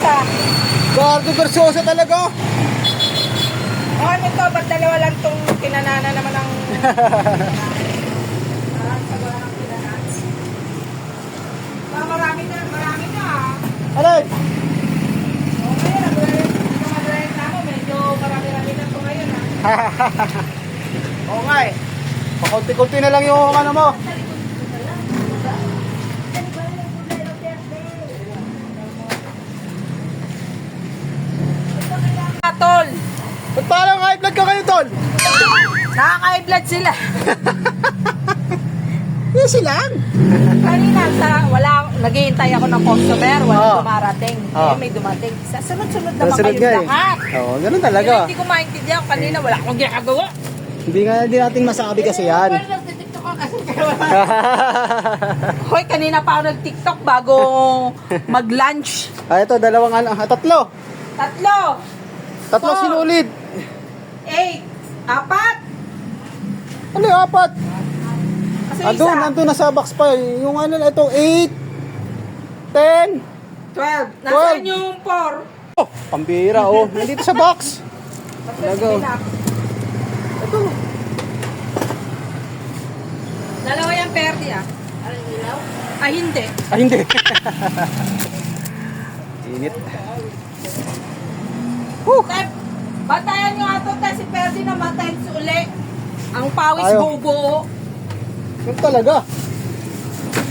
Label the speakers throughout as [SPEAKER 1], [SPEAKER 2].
[SPEAKER 1] isa.
[SPEAKER 2] Gardo Versosa talaga.
[SPEAKER 1] Ano to, ba't dalawa lang itong kinanana naman ang... Marami na
[SPEAKER 2] Alay!
[SPEAKER 1] Okay, nag-reklamo, medyo marami-rami na ito ngayon
[SPEAKER 2] Oo nga eh. Pakunti-kunti na lang yung ano mo.
[SPEAKER 1] Tol,
[SPEAKER 2] Ba't parang high blood ka kayo, tol?
[SPEAKER 1] nakaka-high blood sila.
[SPEAKER 2] Yan sila.
[SPEAKER 1] Kanina, naghihintay ako ng customer, walang
[SPEAKER 2] Oo.
[SPEAKER 1] dumarating.
[SPEAKER 2] Oo.
[SPEAKER 1] Eh, may dumating. Sa sunod-sunod naman
[SPEAKER 2] Sunod
[SPEAKER 1] kayo
[SPEAKER 2] nga eh.
[SPEAKER 1] lahat.
[SPEAKER 2] Oo, ganun
[SPEAKER 1] Kaya
[SPEAKER 2] talaga.
[SPEAKER 1] hindi ko maintindihan kanina, wala akong ginagawa.
[SPEAKER 2] Hindi nga din natin masabi kasi yan.
[SPEAKER 1] Nagtitiktok ako kasi Hoy, kanina pa ako nag-tiktok bago mag-lunch.
[SPEAKER 2] Ito, dalawang ano, tatlo.
[SPEAKER 1] Tatlo,
[SPEAKER 2] Tatlo
[SPEAKER 1] Four.
[SPEAKER 2] sinulid.
[SPEAKER 1] 8, 4.
[SPEAKER 2] Ano yung apat?
[SPEAKER 1] Kasi
[SPEAKER 2] Andun,
[SPEAKER 1] isa,
[SPEAKER 2] andun na sa box pa. Yung ano na ito, 8, 10.
[SPEAKER 1] 12. Nasaan yung 4?
[SPEAKER 2] Oh, pambira oh. Nandito sa box. Nagaw. Ito.
[SPEAKER 1] Dalawa yung perdi ah. Ah, hindi.
[SPEAKER 2] Ah, hindi. Init.
[SPEAKER 1] Tep, batayan nyo ato tayo si Perdi na matayin sa uli. Ang pawis
[SPEAKER 2] Ayaw.
[SPEAKER 1] bubo.
[SPEAKER 2] Yun talaga.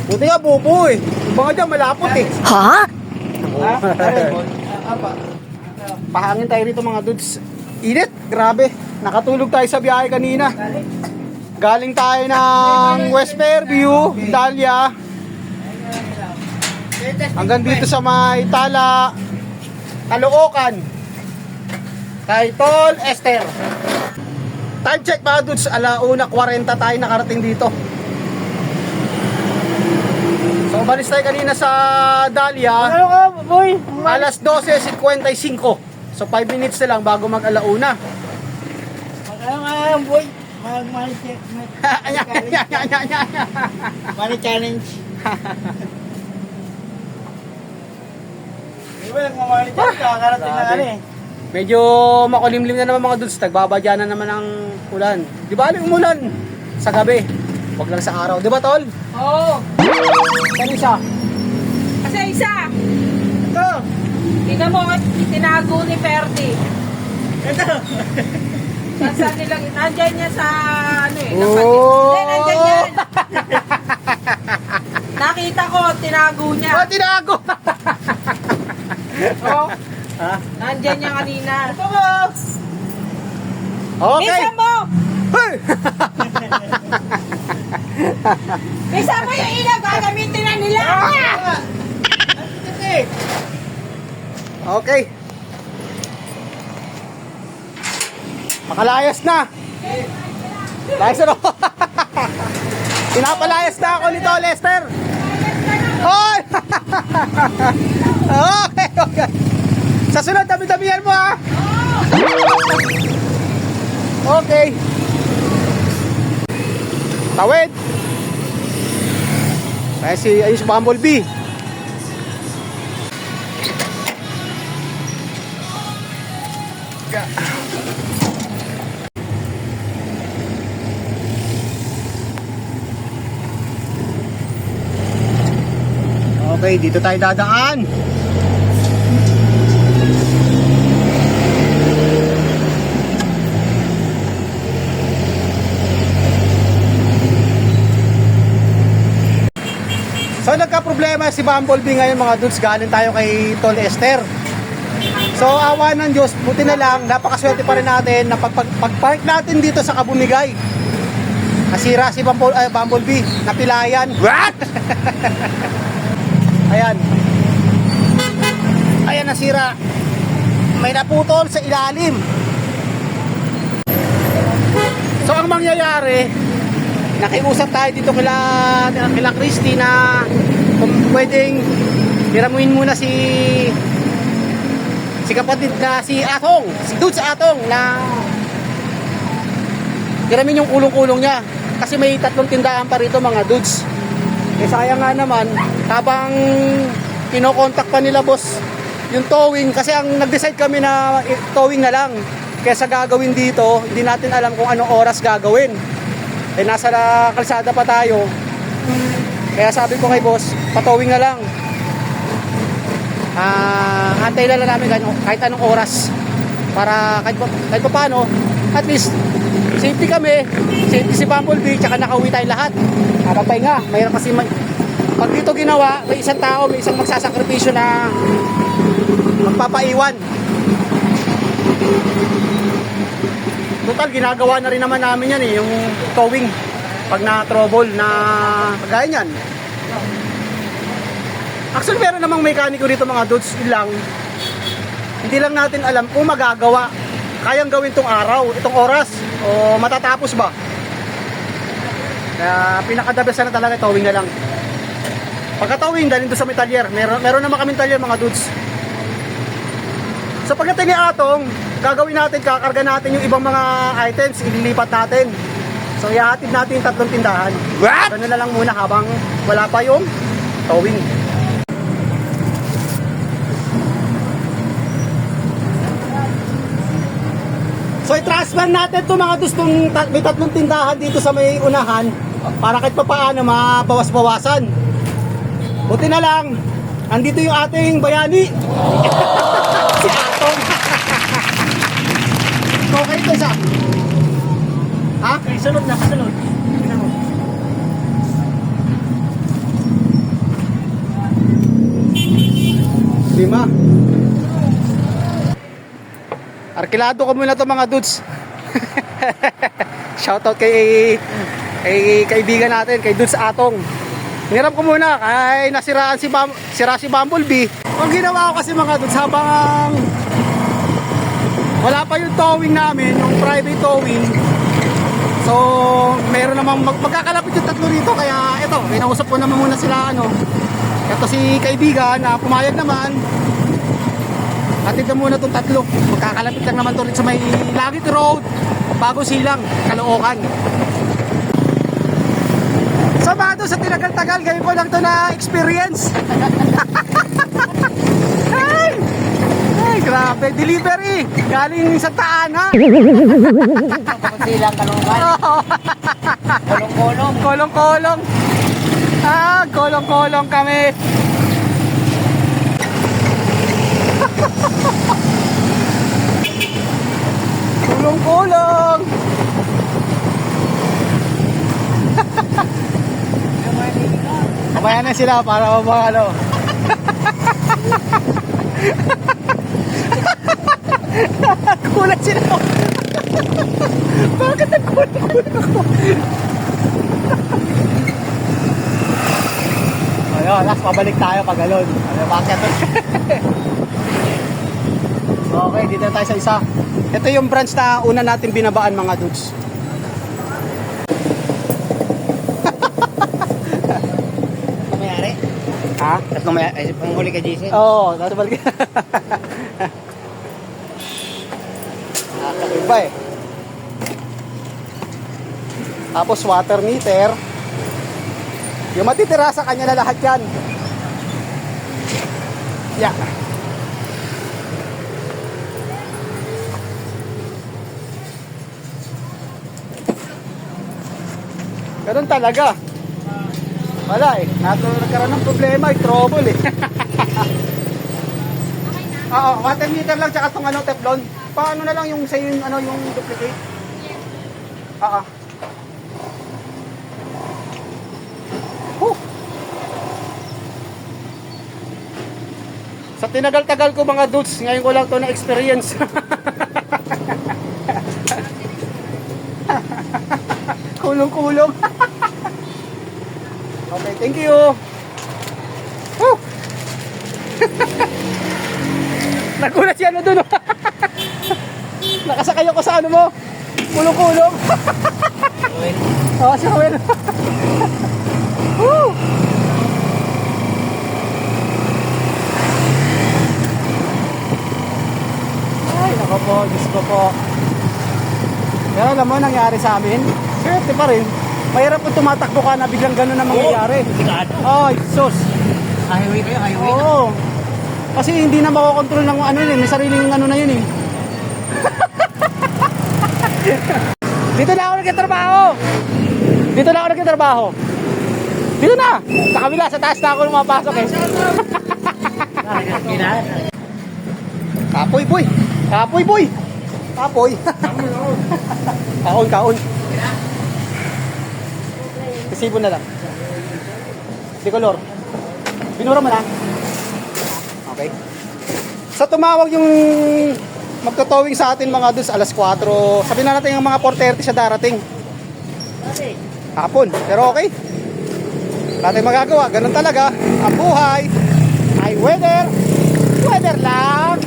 [SPEAKER 2] Buti nga bubo eh. Iba nga dyan, malapot eh.
[SPEAKER 1] Ha?
[SPEAKER 2] Pahangin tayo rito mga dudes. Init, grabe. Nakatulog tayo sa biyahe kanina. Galing tayo ng West Fairview, Dahlia. Hanggang dito sa may Tala, Caloocan. Kay Tol Esther. Time check mga dudes, 1:40 tayo nakarating dito. So umalis tayo kanina sa Dahlia.
[SPEAKER 3] Ano ka, boy?
[SPEAKER 2] Alas 12:55. So 5 minutes na lang bago mag-alauna.
[SPEAKER 3] Ano nga, boy? Money challenge. Di ba yung money challenge? Kakarating na ano eh.
[SPEAKER 2] Medyo makulimlim na naman mga dudes. Nagbabadya na naman ang ulan. Di ba aling umulan? Sa gabi. Huwag lang sa araw. Di ba tol?
[SPEAKER 1] Oo.
[SPEAKER 2] Yan isa.
[SPEAKER 1] Kasi isa.
[SPEAKER 3] Ito!
[SPEAKER 1] Tingnan mo, itinago ni Perdi.
[SPEAKER 3] Ito!
[SPEAKER 1] Saan nila, nandyan niya sa, ano eh,
[SPEAKER 2] Oh!
[SPEAKER 1] Hindi, nandyan yan. Nakita ko, tinago niya.
[SPEAKER 2] Oh, tinago!
[SPEAKER 1] Oh,
[SPEAKER 2] Ha?
[SPEAKER 1] nandyan niya kanina.
[SPEAKER 3] Ito mo!
[SPEAKER 2] Okay.
[SPEAKER 1] Bisa mo!
[SPEAKER 2] Hey!
[SPEAKER 1] Bisa mo yung ilaw, gagamitin na nila.
[SPEAKER 2] Okay. Makalayas na. Layas na. Pinapalayas na ako nito, Lester. Hoy! Okay, okay. Sa sunod, dami-damihan mo ha. Okay. Tawid. Ayun si Bumblebee. Okay, dito tayo dadaan. So nagka-problema si Bumblebee ngayon mga dudes, galing tayo kay Tol Esther. So awa ng Diyos, buti na lang, napakaswerte pa rin natin na pag-park natin dito sa Kabunigay. Nasira si Bumblebee, napilayan. What? Ayan. Ayan, nasira. May naputol sa ilalim. So ang mangyayari, nakiusap tayo dito kila Christy na kung pwedeng hiramuin muna si kapatid na si Atong, si Dudes Atong na hiramin yung kulong-kulong niya kasi may 3 tindahan pa rito mga dudes. Eh sayang nga naman habang kinokontak pa nila boss yung towing, kasi ang nag-decide kami na towing na lang. Kesa gagawin dito, hindi natin alam kung anong oras gagawin. Eh nasa kalsada pa tayo. Kaya sabi ko kay boss, patowing na lang. Antay na lang namin kahit anong oras. Para kahit pa paano, at least safety kami, safety si Bumblebee, tsaka nakauwi tayo lahat. Papahinga, mayroon kasi pag dito ginawa, may isang tao, may isang magsasakripisyo na magpapaiwan. Total, ginagawa na rin naman namin yan eh, yung towing. Pag na-trouble na kagaya niyan. Actually, meron namang mekaniko dito mga dudes, lang. Hindi lang natin alam kung magagawa. Kayang gawin tong araw, itong oras, o matatapos ba? Kaya pinakadabesan na talaga, towing na lang. Pagka-towing, dalhin doon sa may talyer. Meron naman kaming talyer mga dudes. So pagdating ni Atong, gagawin natin, kakarga natin yung ibang mga items, ililipat natin. So ihahatid natin yung 3 tindahan. Ganun na lang muna habang wala pa yung towing. So i-transfer natin to mga gustong may 3 tindahan dito sa may unahan para kahit pa paano mabawas-bawasan. Buti na lang, andito yung ating bayani. Si Atong. Okay ito isa. Ha?
[SPEAKER 3] Okay, sunod na, kasunod.
[SPEAKER 2] 5. Arkilado ko muna to mga dudes. Shoutout kay kaibigan natin, kay Dudes Atong. Hirap ko muna kay nasiraan sira si Bumblebee. Ang ginawa ko kasi mga dudes, habang wala pa yung towing namin, yung private towing. So, meron namang magkakalapit yung 3 rito, kaya ito, kinausap ko naman muna sila ito si kaibigan na pumayag naman. Hatid na muna itong 3. Magkakalapit lang naman ito rin sa may Langit Road, Bago Silang, Caloocan. So mga doon, sa tinagal-tagal, ngayon ko lang ito na experience. Ay, grabe. Delivery. Galing Santa Ana.
[SPEAKER 3] Silang Caloocan. Kolong-kolong.
[SPEAKER 2] Kolong-kolong. Kolong-kolong kami. Kulong-kulong. Kamaya na sila para ano. Kulat sila. Bakit nagkulat ako? Ayun, last pabalik tayo pag galon. Bakit? Okay, dito tayo sa isa. Ito yung branch na una natin binabaan mga dudes.
[SPEAKER 3] Mayari?
[SPEAKER 2] Ha?
[SPEAKER 3] Tatlong mayari? Ay, panghuli ka, Jason?
[SPEAKER 2] Oo, tapos balik. Iba eh. Tapos water meter. Yung matitira sa kanya na lahat yan. Yeah. Ganun talaga. Wala eh. Nagkaroon ng problema, trouble eh. Oo, water meter lang tsaka itong teflon. Paano na lang yung sa yung yung duplicate? Oo. Sa tinagal-tagal ko mga dudes, ngayon ko lang to na experience. Kulong-kulong. Okay, thank you. Woo! Nagulat si dun. Nakasakay ako sa mo. Kulong-kulong. Oo, si Owen. Woo! Ay, nako po, Diyos ko po. Pero alam mo, nangyari sa amin, swerte pa rin. Mahirap kung tumatakbo ka na biglang gano'n na mangyayari. Oh, sus.
[SPEAKER 3] Highway kayo, highway.
[SPEAKER 2] Oo. Kasi hindi na makokontrol ng ano yun, may sariling ano na yun eh. Dito na ako nagtatrabaho. Dito na ako nagtatrabaho. Dito na. Sa kabila, sa taas na ako lumapasok eh. Kapoy boy. Kapoy boy. Kapoy. Kaon, kaon. Resibo na lang. Di color. Binura mo na. Okay. Sa tumawag yung magtotowing sa atin mga dus alas 4. Sabihin na natin yung mga 4:30 siya darating. Hapon. Pero okay. Wala tayong magagawa. Ganun talaga. Ang buhay ay weather. Weather lang.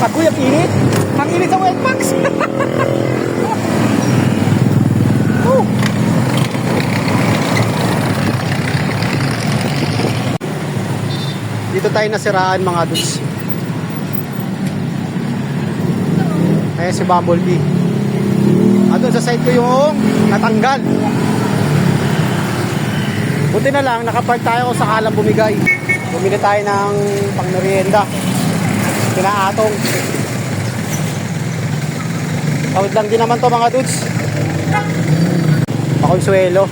[SPEAKER 2] Pagoy ang init. Ang init sa wetbox. Dito tayo nasiraan mga dudes. Ayan si Bumblebee. Doon sa side ko yung natanggal. Buti na lang nakapark tayo kung sakalang bumigay. Bumili tayo ng pangmerienda. Kinaatong. Tawid lang din naman to mga dudes. Pakonsuelo.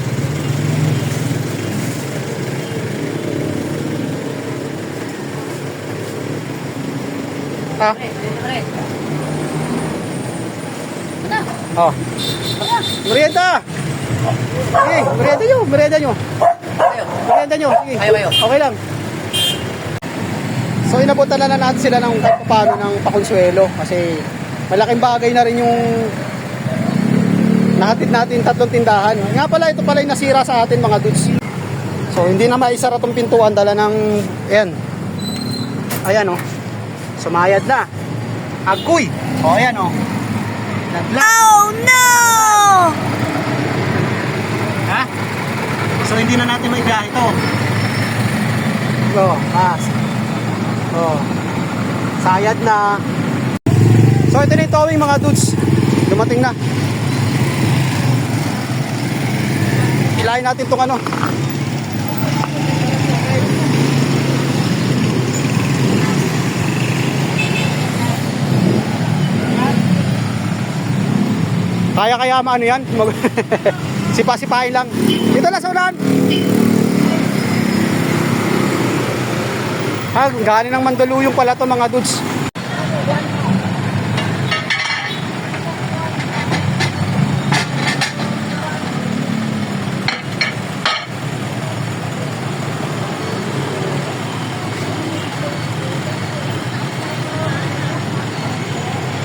[SPEAKER 2] Ha? Oh. Merienda. Sige, merienda nyo, merienda nyo. Merienda nyo, sige.
[SPEAKER 3] Ayaw.
[SPEAKER 2] Okay lang. So inabutan na natin sila ng kahit paano ng pakonsuelo kasi malaking bagay na rin yung nahatid natin 3 tindahan. Nga pala, ito pala yung nasira sa atin mga dudes. So hindi na maisara tong pintuan, dala ng ayan oh. Sumayad na. Agoy. O ayan o. Oh no! Ha? So hindi na natin maibiyahe ito. Mas. Sayad na. So ito na yung towing mga dudes. Dumating na. Hilahin natin itong ano. Kaya maano yan? Sipa-sipahin lang. Dito na sa ulan. Galing ng Mandaluyong pala to mga dudes.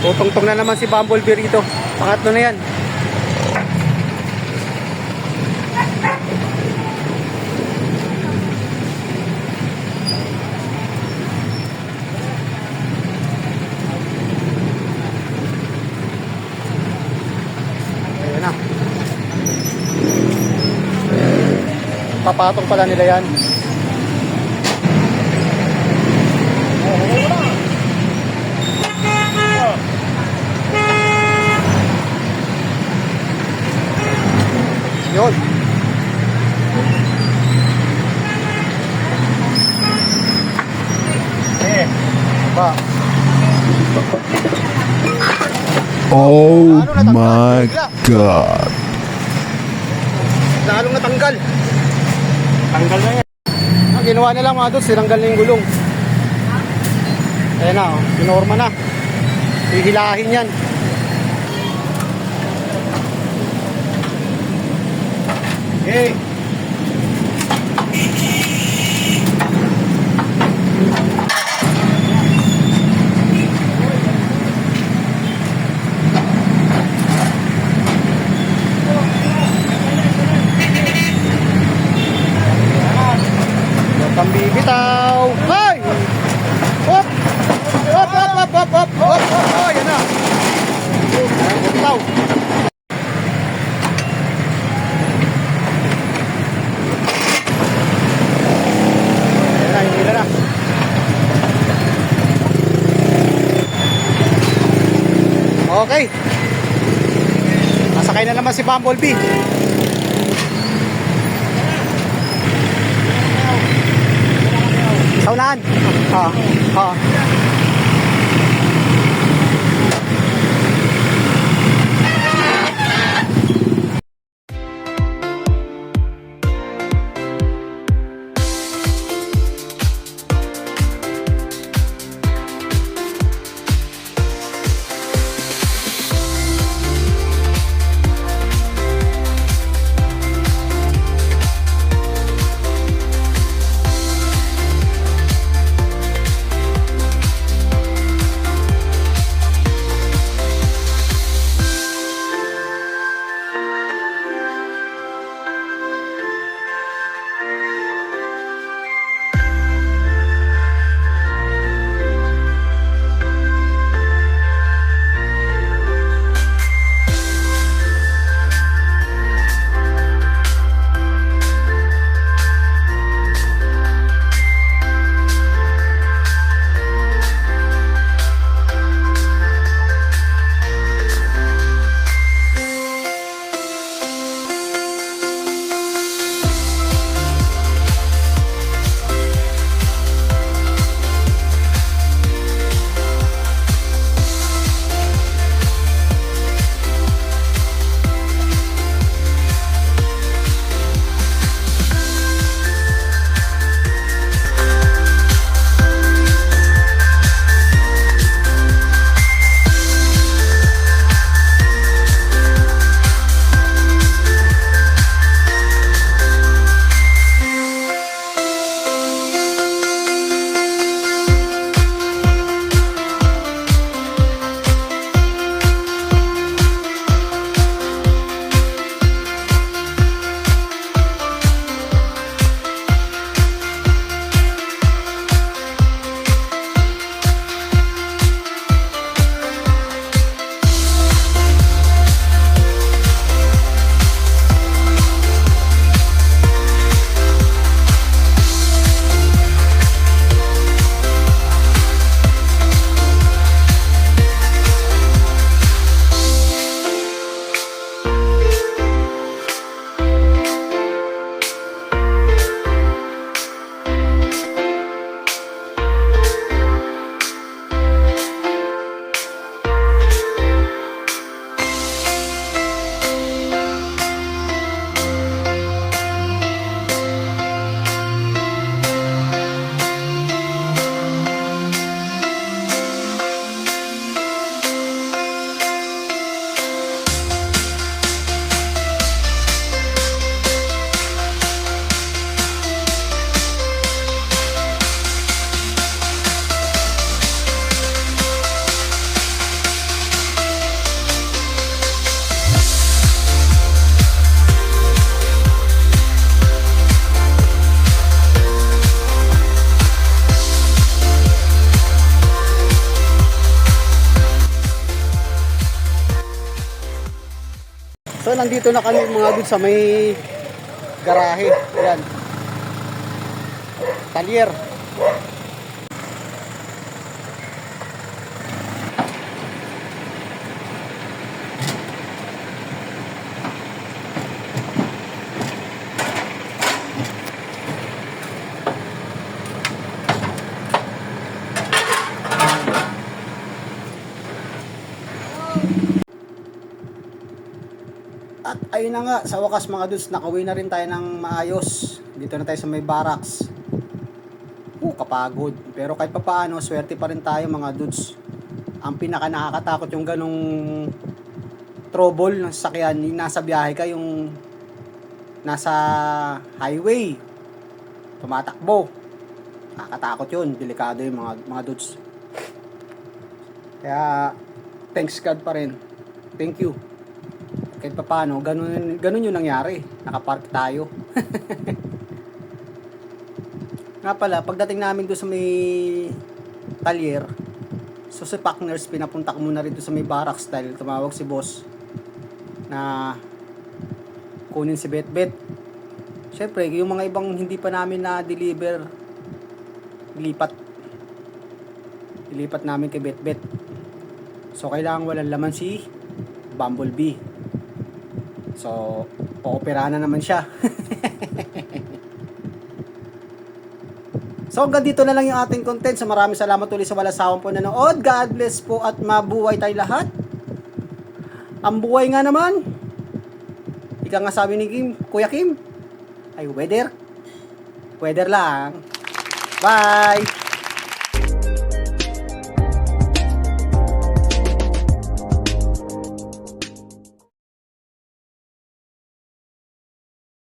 [SPEAKER 2] Tutungtong na naman si Bumblebee rito. Pangatlo na yan. Ayan na. Papatong pala nila yan. Yun. Ba.
[SPEAKER 4] Oh my God.
[SPEAKER 2] Lalong natanggal. Tanggal na yan. Ang ginawa nila mga doon, sinanggal na yung gulong. Ayan na, oh. Pinorma na. Hihilahin yan. Hey. Huwag kang bibitaw. Hey! Hop! Hop, hop, hop, hop, hop, hop, hop. Oh, yan na. Bibitaw. Yan na. Okay. Nasakay na naman si Bumblebee. Sa Yan. Ah, ah. So nandito na kami mga dudes sa may garahe. Ayan. Talyer. At ayun na nga, sa wakas mga dudes, nakauwi na rin tayo ng maayos. Dito na tayo sa may barracks. Kapagod. Pero kahit pa paano, swerte pa rin tayo mga dudes. Ang pinaka nakakatakot yung ganong trouble ng sasakyan, yung nasa biyahe ka, yung nasa highway, tumatakbo. Nakakatakot yun, delikado yung mga dudes. Kaya, thanks God pa rin. Thank you. Kahit pa paano, ganun yung nangyari. Nakapark tayo. Nga pala, pagdating namin doon sa may talyer, so si partners, pinapunta ko muna rin doon sa may barracks dahil tumawag si boss na kunin si Bet-Bet. Siyempre, yung mga ibang hindi pa namin na-deliver, ilipat namin kay Bet-Bet. So, kailangan walang laman si Bumblebee. So, poopera na naman siya. So hanggang dito na lang yung ating content. So maraming salamat ulit sa walang sawang po nanood. God bless po at mabuhay tayo lahat. Ang buhay nga naman, ika nga sabi ni Kim, Kuya Kim, ay weather lang. Bye!